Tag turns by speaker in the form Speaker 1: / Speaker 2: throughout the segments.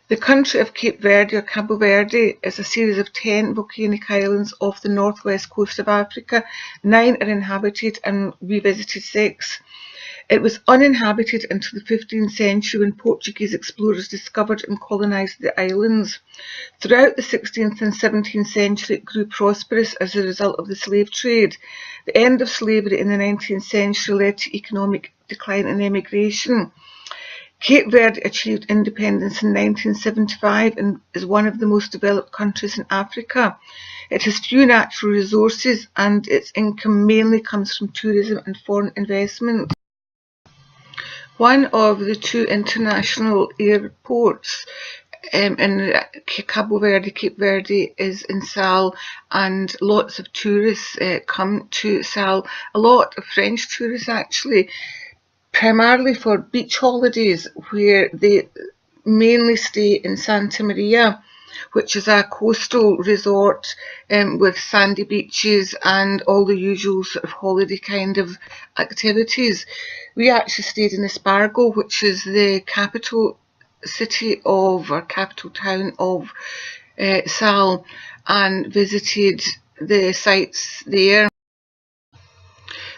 Speaker 1: The country of Cape Verde, or Cabo Verde, is a series of 10 volcanic islands off the northwest coast of Africa. 9 are inhabited, and we visited 6. It was uninhabited until the 15th century, when Portuguese explorers discovered and colonised the islands. Throughout the 16th and 17th century, it grew prosperous as a result of the slave trade. The end of slavery in the 19th century led to economic decline and emigration. Cape Verde achieved independence in 1975 and is one of the most developed countries in Africa. It has few natural resources, and its income mainly comes from tourism and foreign investment. One of the 2 international airports in Cabo Verde, Cape Verde, is in Sal, and lots of tourists come to Sal. A lot of French tourists, actually, primarily for beach holidays, where they mainly stay in Santa Maria, which is a coastal resort with sandy beaches and all the usual sort of holiday kind of activities. We actually stayed in Espargo, which is the capital city of, or capital town of Sal, and visited the sites there.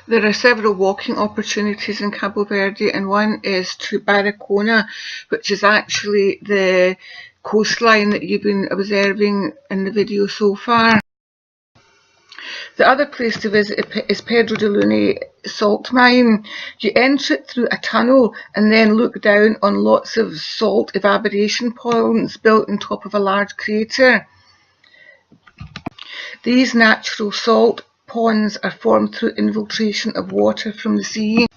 Speaker 1: There are several walking opportunities in Cabo Verde, and one is to Baracona, which is actually the coastline that you've been observing in the video so far. The other place to visit is Pedra de Lume salt mine. You enter it through a tunnel and then look down on lots of salt evaporation ponds built on top of a large crater. These natural salt ponds are formed through infiltration of water from the sea.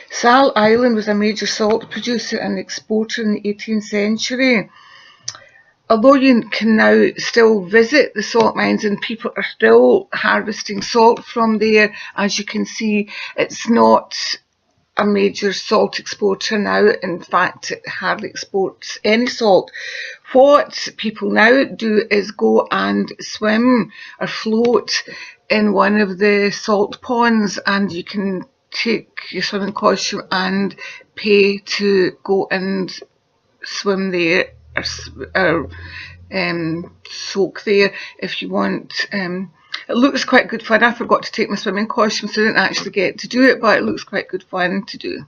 Speaker 1: Sal Island was a major salt producer and exporter in the 18th century. Although you can now still visit the salt mines and people are still harvesting salt from there, as you can see, it's not a major salt exporter now. In fact, it hardly exports any salt. What people now do is go and swim or float in one of the salt ponds, and you can take your swimming costume and pay to go and swim there, or soak there if you want. It looks quite good fun. I forgot to take my swimming costume, so I didn't actually get to do it, but it looks quite good fun to do.